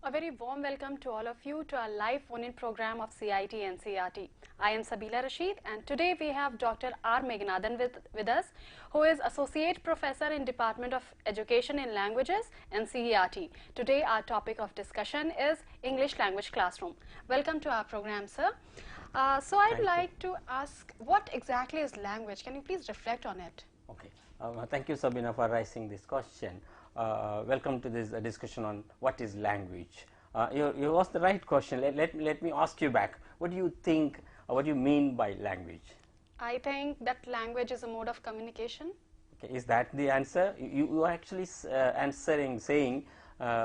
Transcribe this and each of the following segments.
A very warm welcome to all of you to our live phone-in program of CIT NCERT. I am Shabeela Rasheed and today we have Dr. R Meghanathan with us, who is Associate Professor in Department of Education in Languages NCERT. Today our topic of discussion is English Language Classroom. Welcome to our program, sir. So I'd like to ask, what exactly is language? Can you please reflect on it? Okay. Thank you, Sabina, for raising this question. Welcome to this discussion on what is language. You asked the right question. Let me ask you back. What do you think, or what do you mean by language? I think that language is a mode of communication. Okay, is that the answer? You are actually answering, saying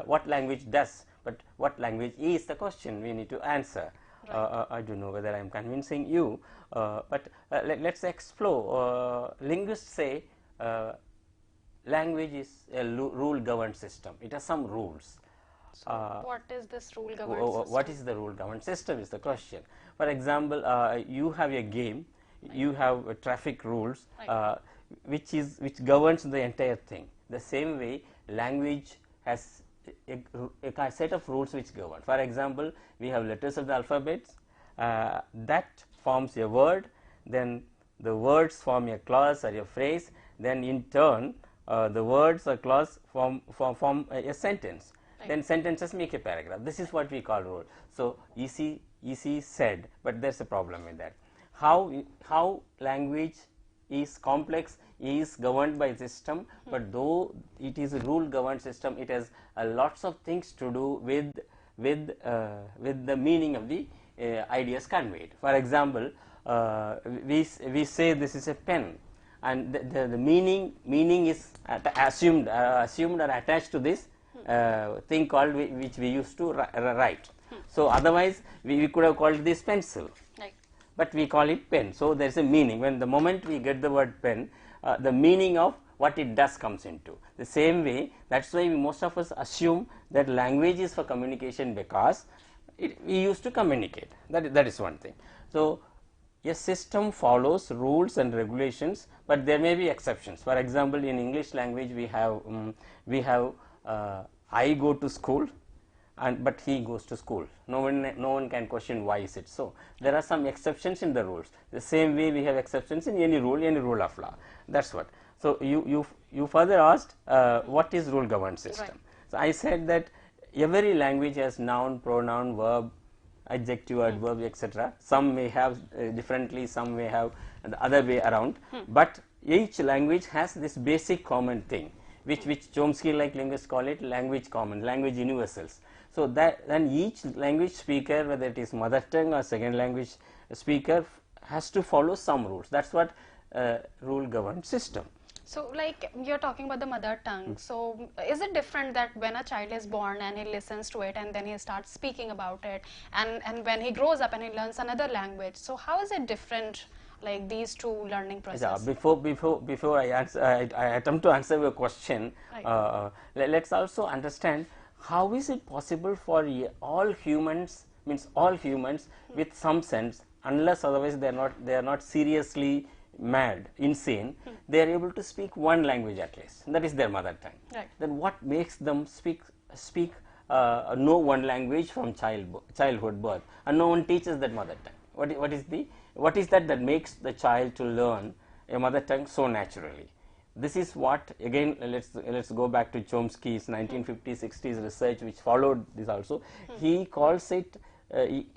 what language does, but what language is the question we need to answer. Right. I don't know whether I am convincing you, but let's explore. Linguists say language is a rule-governed system. It has some rules. So what is this rule-governed system? What is the rule-governed system is the question. For example, you have a game, right. You have traffic rules, right. Which governs the entire thing. The same way, language has a set of rules which govern. For example, we have letters of the alphabet that forms a word, then the words form a clause or a phrase, then in turn the words or clause form a sentence. Right. Then sentences make a paragraph. This is what we call rule. So easy said, but there's a problem with that. How language is complex is governed by system, but though it is a rule governed system, it has lots of things to do with the meaning of the ideas conveyed. For example, we say this is a pen, and the meaning is assumed or attached to this thing called which we used to write. So otherwise we could have called this pencil, right. But we call it pen. So there is a meaning. When the moment we get the word pen, the meaning of what it does comes into. The same way, that's why most of us assume that language is for communication, because we used to communicate. That is one thing. So a system follows rules and regulations, but there may be exceptions. For example, in English language we have I go to school, but he goes to school. No one can question why is it so. There are some exceptions in the rules. The same way we have exceptions in any rule of law. That's what. So you further asked what is rule governed system. Right. So I said that every language has noun, pronoun, verb, adjective, adverb, etc. Some may have differently, some may have the other way around, but each language has this basic common thing, which Chomsky-like linguists call it language common, language universals. So that then each language speaker, whether it is mother tongue or second language speaker, has to follow some rules. That's what rule governed system. So like you're talking about the mother tongue, so is it different that when a child is born and he listens to it and then he starts speaking about it, and when he grows up and he learns another language, so how is it different, like these two learning processes? Yeah, before I attempt to answer your question, right. Let's also understand how is it possible for all humans, with some sense, unless otherwise they are not seriously mad, insane, they are able to speak one language at least. That is their mother tongue. Right. Then what makes them speak know one language from childhood birth, and no one teaches that mother tongue? What is that makes the child to learn a mother tongue so naturally? This is what, again, let's go back to Chomsky's 1950s 60s research, which followed this also. He calls it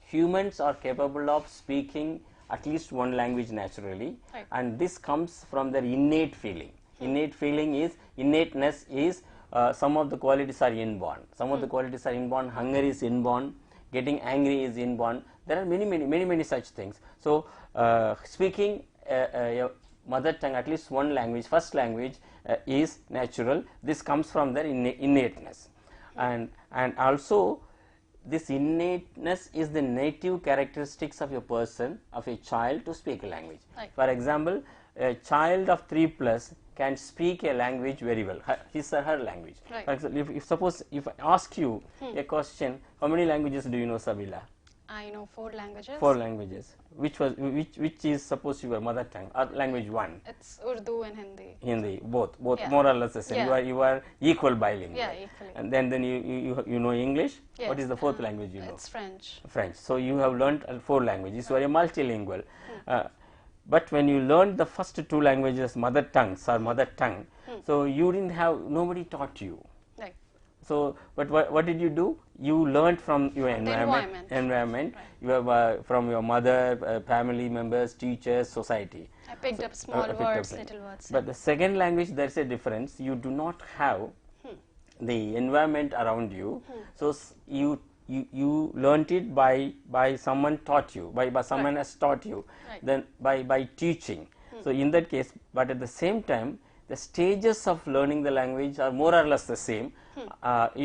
humans are capable of speaking at least one language naturally, right. And this comes from their innate feeling. Innateness is some of the qualities are inborn. Hunger is inborn, getting angry is inborn. There are many such things. So speaking mother tongue, at least one language, first language, is natural. This comes from their innateness, and also this innateness is the native characteristics of a person, of a child, to speak a language. Right. For example, a child of 3+ can speak a language very well, his or her language. Right. For example, if I ask you a question, how many languages do you know, Shabeela? I know 4 languages. 4 languages. Which is supposed to be your mother tongue or language 1? It's Urdu and Hindi. Hindi, both Yeah. more or less the same. Yeah. You are equal bilingual. Yeah, equally. And then you know English. Yes. What is the 4th language you know? It's French. French. So you have learnt 4 languages. You are a multilingual. But when you learned the first 2 languages, mother tongues or mother tongue, so you didn't have, nobody taught you. Right. So, but what did you do? You learned from your environment, Right. you have, from your mother, family members, teachers, society. I picked up small words, little words. But the second language, there is a difference. You do not have the environment around you. So you learnt it by someone taught you, by someone has taught you, Right. then by teaching. So in that case, but at the same time, the stages of learning the language are more or less the same.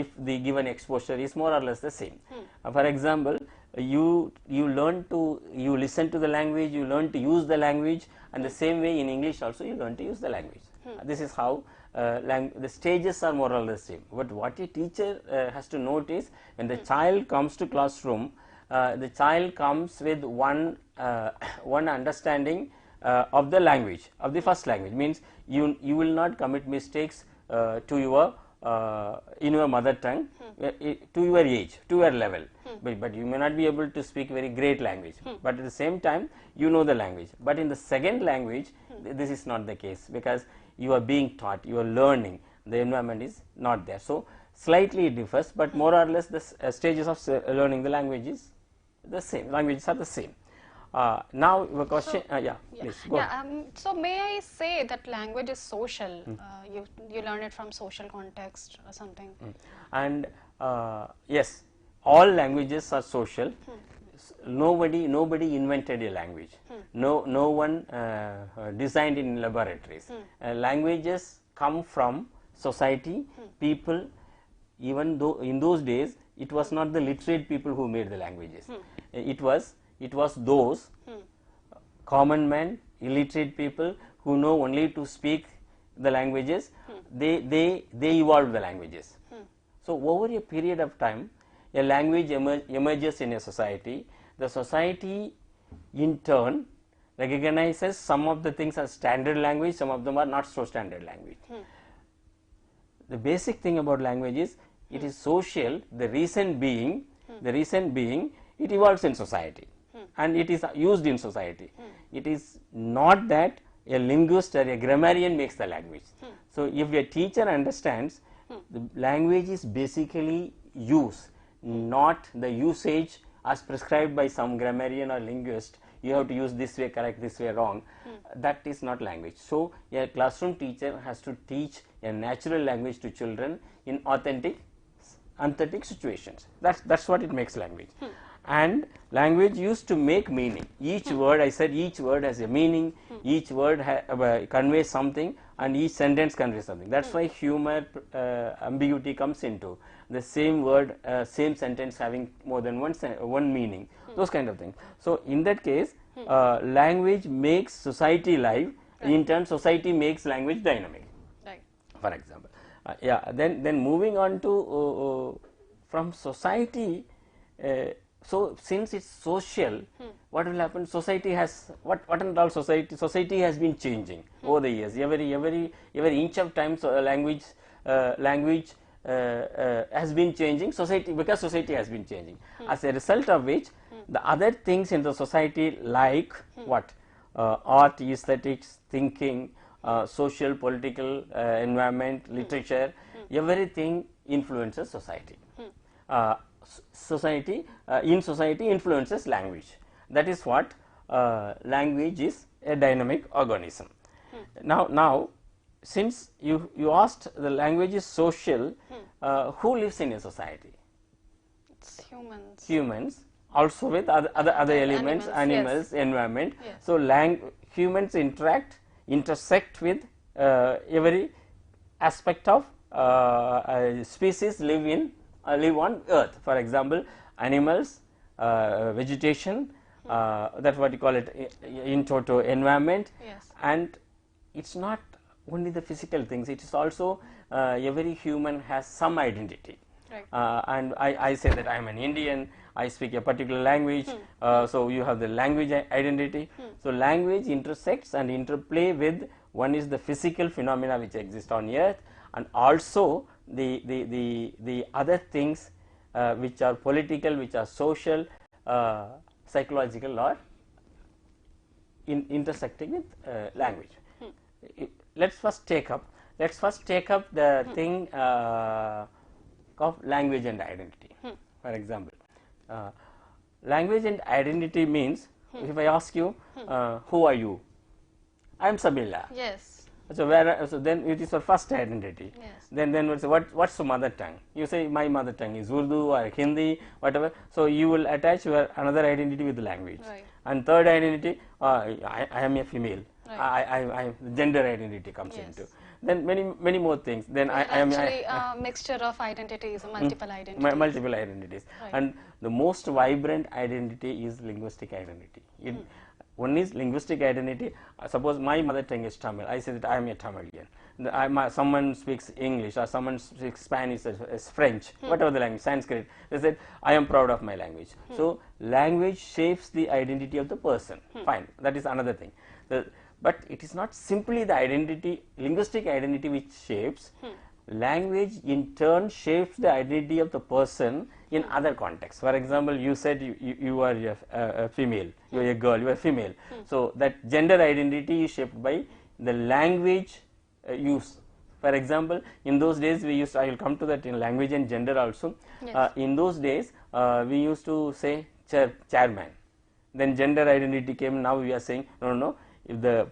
If the given exposure is more or less the same. For example, you listen to the language, you learn to use the language, and the same way in English also you learn to use the language. This is how the stages are more or less same. But what a teacher has to note is, when the child comes to classroom, the child comes with one understanding of the language, of the first language. Means you will not commit mistakes to your in your mother tongue, to your age, to your level, but you may not be able to speak very great language, but at the same time you know the language. But in the second language, this is not the case, because you are being taught, you are learning, the environment is not there. So slightly it differs, but more or less the stages of learning the language is the same, languages are the same. Now your question, please go ahead. So may I say that language is social? You learn it from social context or something. And yes, all languages are social. Nobody invented a language. No one designed in laboratories. Languages come from society, people. Even though in those days it was not the literate people who made the languages. It was those common men, illiterate people who know only to speak the languages. They evolved the languages. So over a period of time, a language emerges in a society. The society in turn recognizes some of the things as standard language, some of them are not so standard language. The basic thing about language is it is social. The reason being it evolves in society and it is used in society. It is not that a linguist or a grammarian makes the language. So if a teacher understands the language is basically use, not the usage as prescribed by some grammarian or linguist, you have to use this way correct, this way wrong, that is not language. So a classroom teacher has to teach a natural language to children in authentic situations. That's what it makes language. And language used to make meaning. Each word, I said, each word has a meaning, each word conveys something, and each sentence conveys something. That's why humor, ambiguity comes into the same word, same sentence having more than one meaning, those kind of things. So in that case, language makes society live. In turn, society makes language dynamic. Right. For example, then moving on to from society. So since it's social, what will happen? Society has what and all society has been changing over the years. Every inch of time, so language has been changing. Because society has been changing. As a result of which, the other things in the society like what art, aesthetics, thinking, social, political, environment, literature, everything influences society. Society influences language. That is what language is, a dynamic organism. Now since you asked, the language is social, who lives in a society? It's humans. Humans, also with other elements, animals, yes. environment. Yes. So humans intersect with every aspect of species live on earth. For example, animals, vegetation, that's what you call it in toto, environment. Yes. And it's not only the physical things, it is also every human has some identity. Right. And I say that I am an Indian, I speak a particular language, so you have the language identity. So language intersects and interplay with, one is the physical phenomena which exist on earth, and also the other things which are political, which are social, psychological, or intersecting with language. Let's first take up the thing of language and identity. For example, language and identity means, if I ask you, who are you? I am Shabeela. Yes. So then it is your first identity. Yes. Then what's your mother tongue? You say my mother tongue is Urdu or Hindi, whatever. So you will attach your another identity with the language. Right. And third identity, I am a female. Right. I gender identity comes Yes. into. Then many more things. Then I am actually a mixture of identities, multiple identities. Multiple identities. Right. And the most vibrant identity is linguistic identity. One is linguistic identity. Suppose my mother tongue is Tamil. I say that I am a Tamilian. Someone speaks English, or someone speaks Spanish, as French, whatever the language, Sanskrit. They said, I am proud of my language. So language shapes the identity of the person. Fine, that is another thing. But it is not simply the identity, linguistic identity, which shapes. Language in turn shapes the identity of the person in other contexts. For example, you said you are a female, you are a girl, you are a female. So that gender identity is shaped by the language use. For example, in those days we used, I will come to that in language and gender also. Yes. In those days we used to say chairman. Then gender identity came, now we are saying no, if the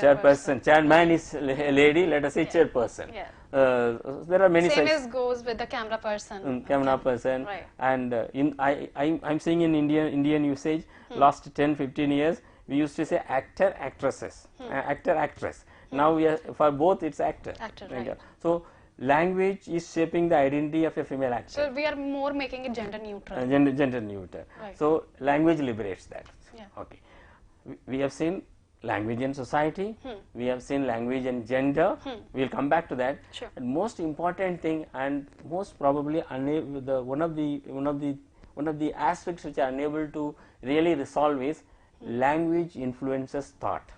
chairperson, chairman is a lady, let us say chairperson. Yeah. There are many Same such as goes with the camera person. camera person. Right. And I'm saying in Indian usage, last 10-15 years we used to say actor, actresses, actor, actress. Now we are, for both it's actor. Actor, right. So language is shaping the identity of a female actor. So we are more making it gender neutral. Gender neutral. Right. So language liberates that. Yeah. Okay. We have seen language and society. We have seen language and gender. We will come back to that. Sure. And most important thing, and most probably one of the aspects which are unable to really resolve is language influences thought.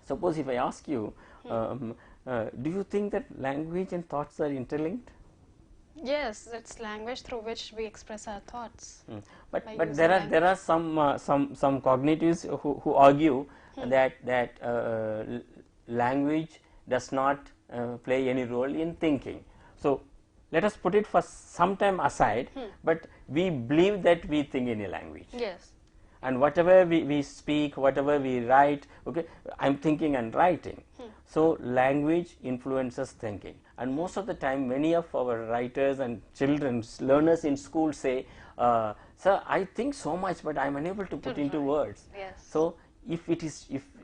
Suppose if I ask you, do you think that language and thoughts are interlinked? Yes, it's language through which we express our thoughts. But there are some cognitives who argue that language does not play any role in thinking. So let us put it for some time aside, but we believe that we think in a language. Yes. And whatever we speak, whatever we write, okay, I'm thinking and writing. So language influences thinking, and most of the time many of our writers and children, learners in school say, sir, I think so much but I'm unable to put into words. Yes. So if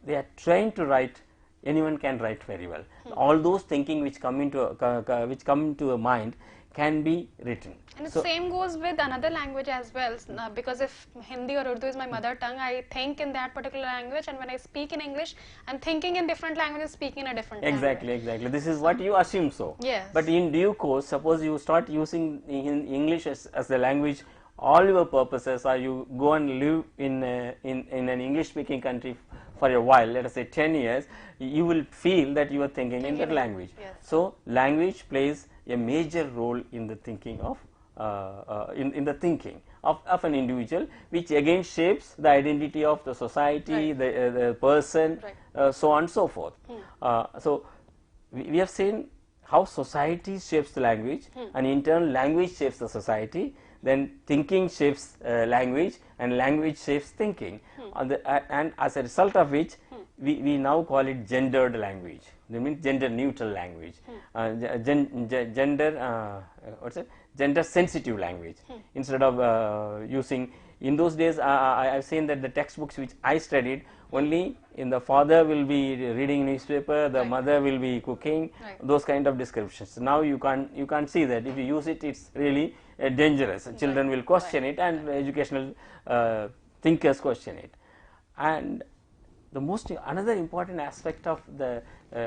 they are trained to write, anyone can write very well. All those thinking which come into a mind can be written. And the same goes with another language as well, because if Hindi or Urdu is my mother tongue, I think in that particular language, and when I speak in English, I'm thinking in different languages, speaking in a different language. Exactly. This is what you assume so. Yes. But in due course, suppose you start using English as the language, all your purposes, or you go and live in an English speaking country for a while, let us say 10 years, you will feel that you are thinking in that language. Yes. So language plays a major role in the thinking of in the thinking of an individual, which again shapes the identity of the society, the person, so on and so forth. So we have seen how society shapes the language, and in turn language shapes the society. Then thinking shapes language, and language shapes thinking, and as a result of which we now call it gendered language. They mean gender neutral language, gender sensitive language. Instead of using, in those days I have seen that the textbooks which I studied, only in the father will be reading newspaper, the mother will be cooking, those kind of descriptions. Now you can't see that. If you use it, it's really dangerous. Children will question it, and educational thinkers question it. And the another important aspect of the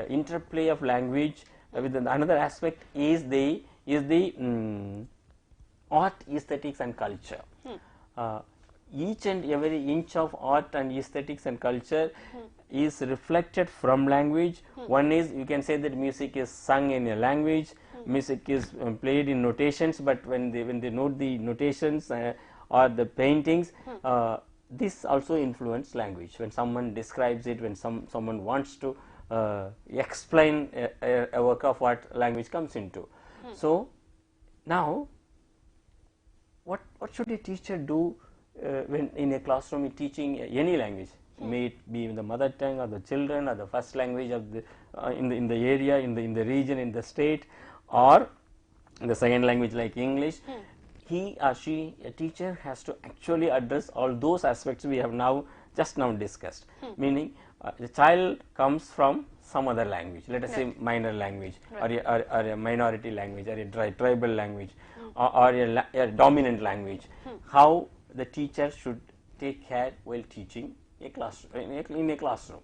interplay of language with another aspect is the art, aesthetics and culture. each and every inch of art and aesthetics and culture is reflected from language. One is, you can say that music is sung in a language, music is played in notations, but when they note the notations or the paintings, this also influence language. When someone describes it, when someone wants to explain a work of art, language comes into. So now what should a teacher do when in a classroom teaching any language, may it be in the mother tongue or the children or the first language of the in the area, in the region, in the state, or the second language like English? He or she, a teacher, has to actually address all those aspects we have just now discussed. Meaning the child comes from some other language, let us say minor language, or a minority language, or a tribal language, or a dominant language. How the teacher should take care while teaching a classroom, in a classroom.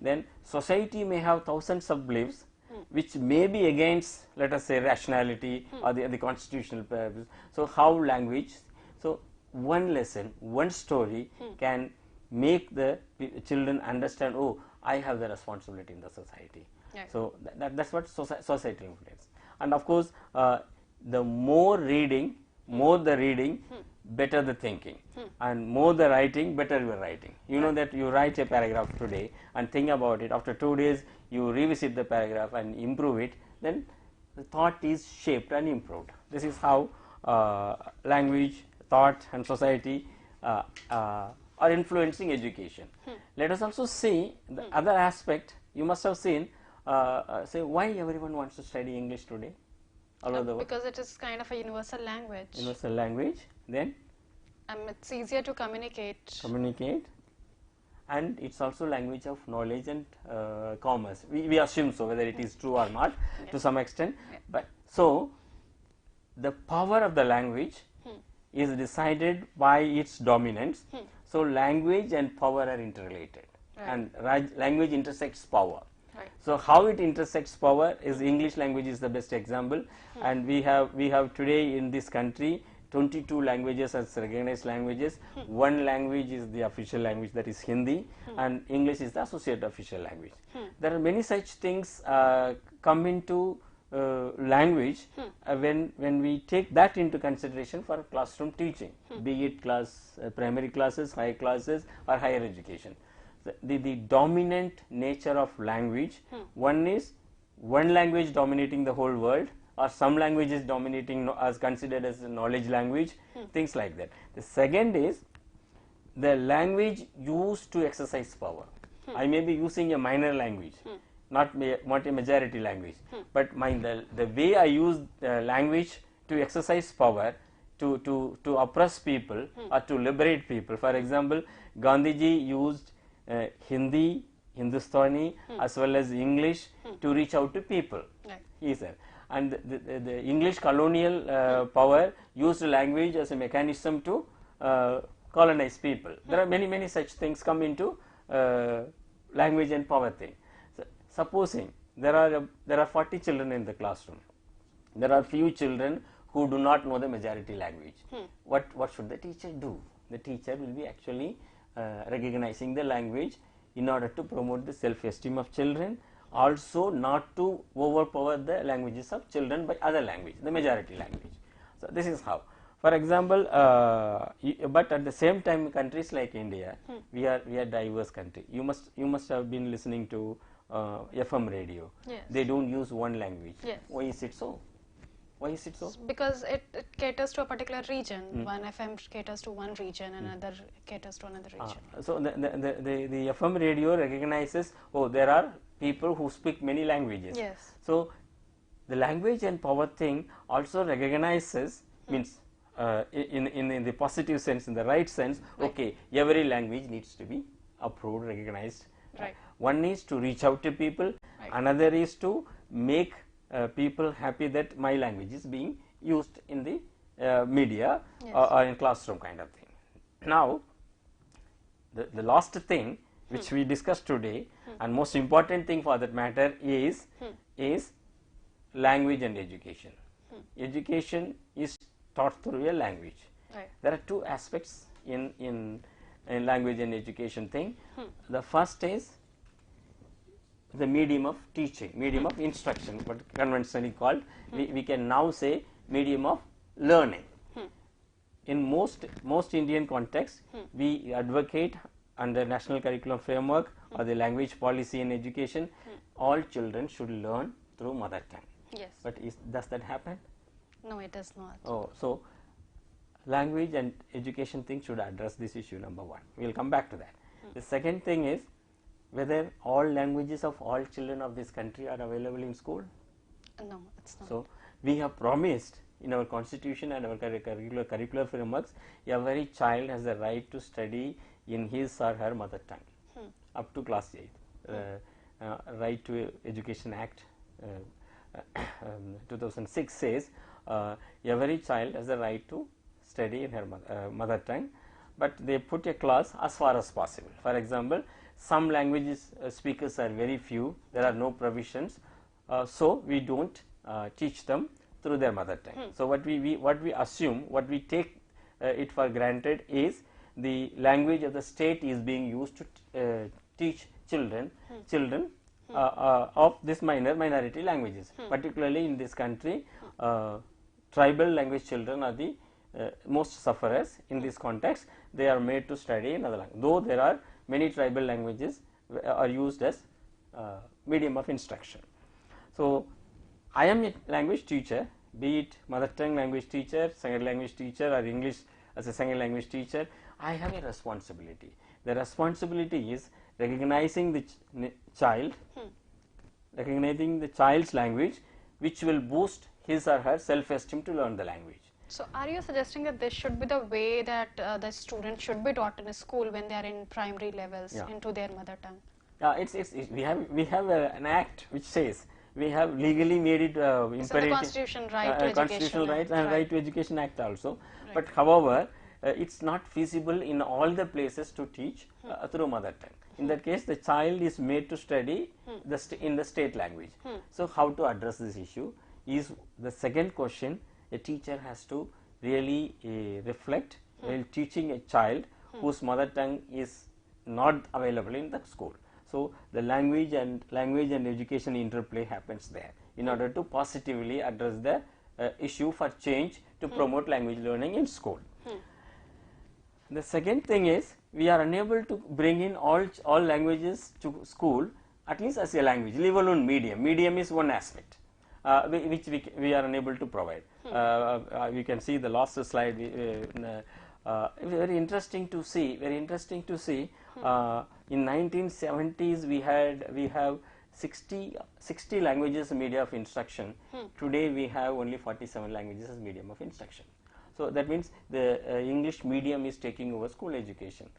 Then society may have thousands of beliefs which may be against, let us say, rationality or the constitutional purpose. So how language, so one lesson, one story can make the children understand, oh, I have the responsibility in the society. So that's what societal influence. And of course, the more reading, better the thinking, and more the writing, better your writing. You know that you write a paragraph today and think about it. After 2 days, you revisit the paragraph and improve it. Then the thought is shaped and improved. This is how language, thought, and society are influencing education. Let us also see the other aspect. You must have seen, say, why everyone wants to study English today all over the world. Because it is kind of a universal language. Universal language. Then it's easier to communicate. And it's also language of knowledge and commerce. We assume so, whether it is true or not to some extent. But so the power of the language is decided by its dominance. So language and power are interrelated, and language intersects power. So how it intersects power is English language is the best example. And we have today in this country 22 languages as recognized languages. One language is the official language, that is Hindi, and English is the associate official language. There are many such things come into language when we take that into consideration for classroom teaching, be it primary classes, higher classes, or higher education. The dominant nature of language, one is one language dominating the whole world, or some languages dominating as considered as a knowledge language, things like that. The second is the language used to exercise power. I may be using a minor language, not a majority language, but the way I use language to exercise power, to oppress people or to liberate people. For example, Gandhiji used Hindi, Hindustani as well as English to reach out to people, he said. And the English colonial power used language as a mechanism to colonize people. There are many such things come into language and power thing. So, supposing there are 40 children in the classroom, there are few children who do not know the majority language. What should the teacher do? The teacher will be actually recognizing the language in order to promote the self-esteem of children, also not to overpower the languages of children by other language, the majority language. So this is how. For example, but at the same time, countries like India, we are diverse country. You must have been listening to FM radio. Yes. They don't use one language. Yes. Why is it so? Why is it so? Because it caters to a particular region. One FM caters to one region, another caters to another region. So the FM radio recognizes, oh, there are people who speak many languages. Yes. So the language and power thing also recognizes, means in the positive sense, in the right sense, okay, every language needs to be approved, recognized. Right. One is to reach out to people, another is to make people happy that my language is being used in the media or in classroom kind of thing. Now, the last thing which we discussed today, and most important thing for that matter, is language and education. Education is taught through a language. Right. There are two aspects in language and education thing. The first is the medium of teaching, medium of instruction, what conventionally called, we can now say medium of learning. In most Indian contexts, we advocate under national curriculum framework or the language policy in education, all children should learn through mother tongue. Yes. But does that happen? No, it does not. Oh, so language and education thing should address this issue, number one. We will come back to that. The second thing is whether all languages of all children of this country are available in school. No, it's not. So we have promised in our constitution and our curricular frameworks, every child has the right to study in his or her mother tongue up to class 8. Right to Education Act 2006 says every child has the right to study in her mother tongue, but they put a clause as far as possible. For example, some languages speakers are very few, there are no provisions, so we don't teach them through their mother tongue. So what we assume, what we take it for granted is the language of the state is being used to teach children of this minority languages. Particularly in this country, tribal language children are the most sufferers in this context. They are made to study another language, though there are many tribal languages are used as medium of instruction. So I am a language teacher, be it mother tongue language teacher, second language teacher, or English as a second language teacher. I have a responsibility. The responsibility is recognizing the child, recognizing the child's language, which will boost his or her self-esteem to learn the language. So are you suggesting that this should be the way that the student should be taught in a school when they are in primary levels into their mother tongue? We have an act which says we have legally made it imperative. So the Constitution right to Constitutional education. Rights and Right to Education Act also. Right. But however, it's not feasible in all the places to teach through mother tongue. In that case, the child is made to study in the state language. So how to address this issue is the second question. A teacher has to really reflect while teaching a child whose mother tongue is not available in the school. So the language and education interplay happens there in order to positively address the issue for change to promote language learning in school. The second thing is we are unable to bring in all languages to school, at least as a language, leave alone medium. Medium is one aspect which we are unable to provide. We can see the last slide. Very interesting to see. In 1970s we have 60 languages media of instruction. Today we have only 47 languages as medium of instruction. So that means the English medium is taking over school education.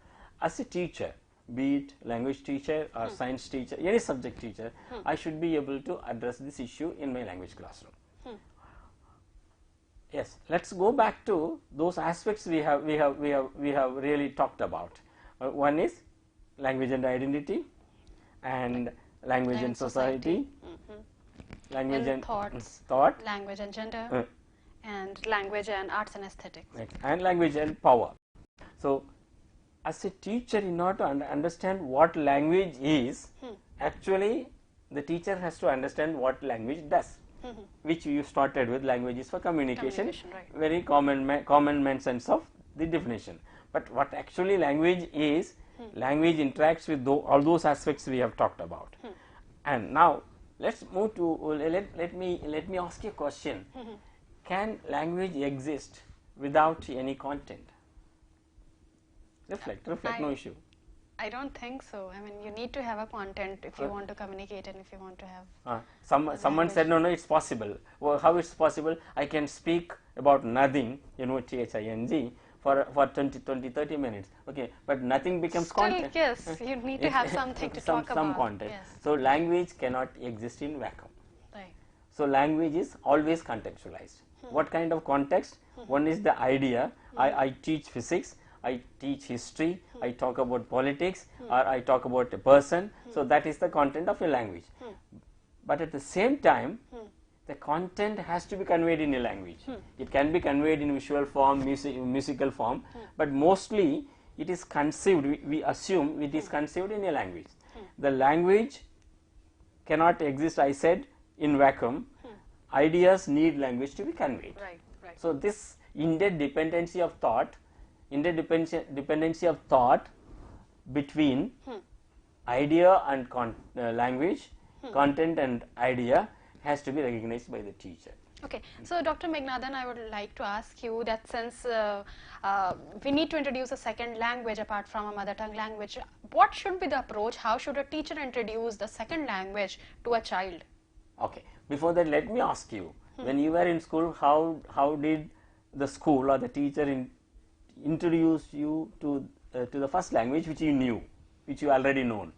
As a teacher, be it language teacher or science teacher, any subject teacher, I should be able to address this issue in my language classroom. Yes, let's go back to those aspects we have really talked about. One is language and identity, and language and society, language and thought, language and gender, and language and arts and aesthetics, and language and power. So as a teacher, in order to understand what language is, actually the teacher has to understand what language does. Which you started with, language is for communication, right. Very common sense of the definition. But what actually language is, language interacts with all those aspects we have talked about. And now let's move to let me ask you a question. Can language exist without any content? Reflect, no issue. I don't think so. I mean, you need to have a content if you want to communicate and if you want to have. Someone said no, it's possible. Well, how it's possible? I can speak about nothing, THING, for 20, 30 minutes. Okay, but nothing becomes content. Yes, you need to have something to talk about. Some content. Yes. So language cannot exist in vacuum. Right. So language is always contextualized. What kind of context? One is the idea. I teach physics, I teach history, I talk about politics, or I talk about a person. So that is the content of a language. But at the same time, the content has to be conveyed in a language. It can be conveyed in visual form, musical form, but mostly it is conceived, we assume it is conceived in a language. The language cannot exist, I said, in vacuum. Ideas need language to be conveyed. Right, right. So this interdependency of thought, interdependency of thought between idea and language, content and idea has to be recognized by the teacher. Okay, so Dr. Meghanathan, I would like to ask you that since we need to introduce a second language apart from a mother tongue language, what should be the approach? How should a teacher introduce the second language to a child? Okay, before that let me ask you, when you were in school, how did the school or the teacher introduce you to the first language which you knew, which you already known?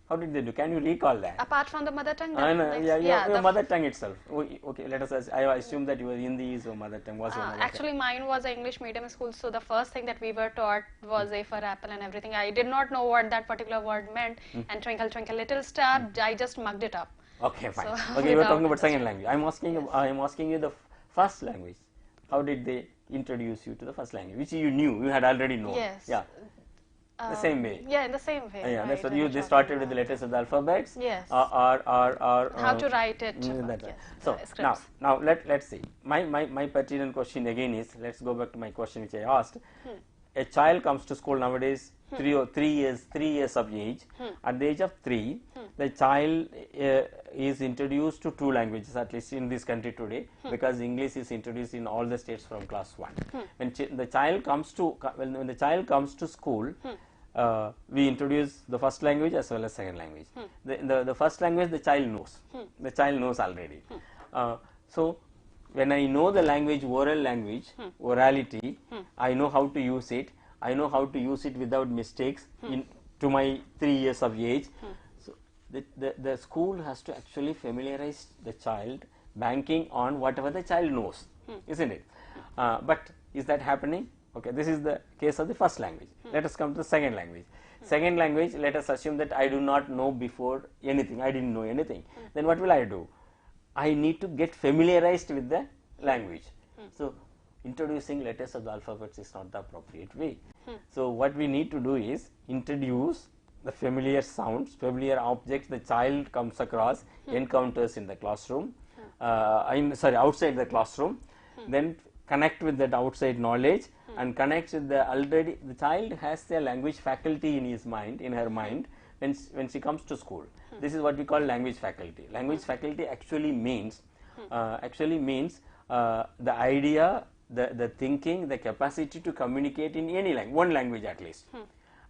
How did they do? Can you recall that? Apart from the mother tongue? Your mother tongue itself. Okay, let us. I assume that your Hindi is your mother tongue. Was your mother actually, tongue? mine was an English medium school, so the first thing that we were taught was A for apple and everything. I did not know what that particular word meant, and twinkle twinkle little star, I just mugged it up. Okay, fine. So Okay, you were talking about second language. I am asking you the first language. How did they introduce you to the first language, which you knew, you had already known? Yes. Yeah. The same way. Yeah, in the same way. Yeah, right, that's what when they you're started with talking the letters of the alphabets. Yes. Or how to write it. That's Yes, so scripts. now let's see. My pertinent question again is, let's go back to my question which I asked. A child comes to school nowadays, 3 years of age. At the age of 3, the child is introduced to 2 languages, at least in this country today, because English is introduced in all the states from class 1. When the child comes to school, we introduce the first language as well as second language. The first language the child knows. The child knows already. So when I know the language, oral language, orality, I know how to use it. I know how to use it without mistakes to my 3 years of age. So the school has to actually familiarize the child banking on whatever the child knows, isn't it? But is that happening? Okay, this is the case of the first language. Let us come to the second language. Second language, let us assume that I do not know before anything. I didn't know anything. Then what will I do? I need to get familiarized with the language. So introducing letters of the alphabets is not the appropriate way. So what we need to do is introduce the familiar sounds, familiar objects the child comes across, encounters in the classroom, outside the classroom, then connect with that outside knowledge and connects with the child has a language faculty in his mind, in her mind, when she comes to school. This is what we call language faculty. Language faculty actually means the idea, the thinking, the capacity to communicate in any language, one language at least.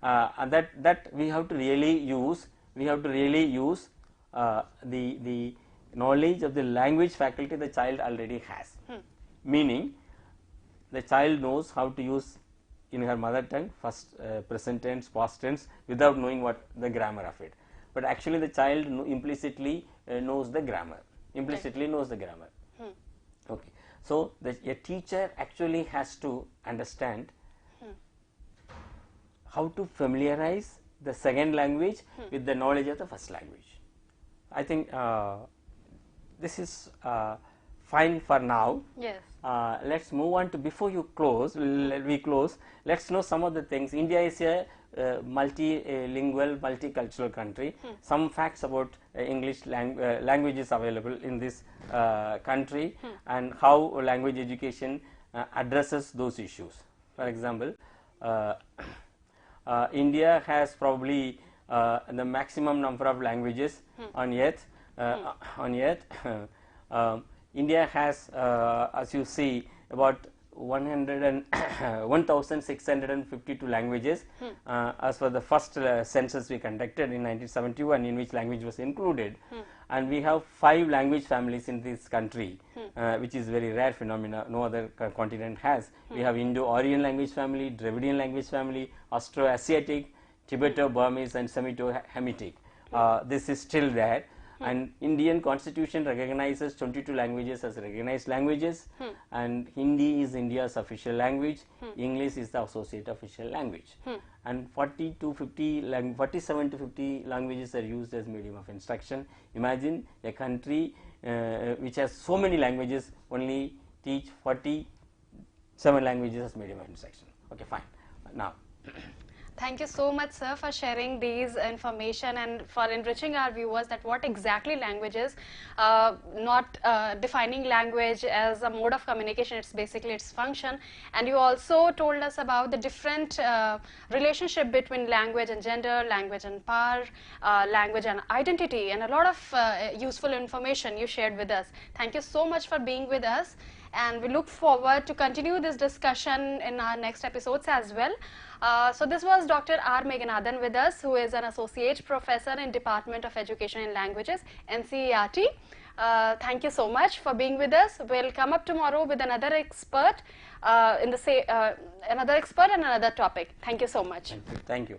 And that we have to really use. We have to really use the knowledge of the language faculty the child already has. Meaning, the child knows how to use in her mother tongue first present tense, past tense, without knowing what the grammar of it. But actually, the child implicitly knows the grammar. Implicitly knows the grammar. Okay. So a teacher actually has to understand how to familiarize the second language with the knowledge of the first language. I think this is fine for now. Yes. Let's move on to, before we close, let's know some of the things. India is a multilingual, multicultural country. Some facts about English languages available in this country and how language education addresses those issues. For example, India has probably the maximum number of languages on earth. India has, as you see, about 1,652 languages as for the first census we conducted in 1971, in which language was included. And we have 5 language families in this country, which is very rare phenomena, no other continent has. We have Indo-Aryan language family, Dravidian language family, Austro-Asiatic, Tibeto-Burmese and Semito-Hamitic. This is still there. And Indian constitution recognizes 22 languages as recognized languages, and Hindi is India's official language, English is the associate official language, and 47 to 50 languages are used as medium of instruction. Imagine a country which has so many languages only teach 47 languages as medium of instruction. Okay, fine. Now thank you so much, sir, for sharing these information and for enriching our viewers that what exactly language is. Not defining language as a mode of communication, it's basically its function. And you also told us about the different relationship between language and gender, language and power, language and identity, and a lot of useful information you shared with us. Thank you so much for being with us, and we look forward to continue this discussion in our next episodes as well. So this was Dr. R Meghanathan with us, who is an associate professor in Department of Education and Languages, NCERT. Thank you so much for being with us. We'll come up tomorrow with another expert another expert and another topic. Thank you so much. Thank you.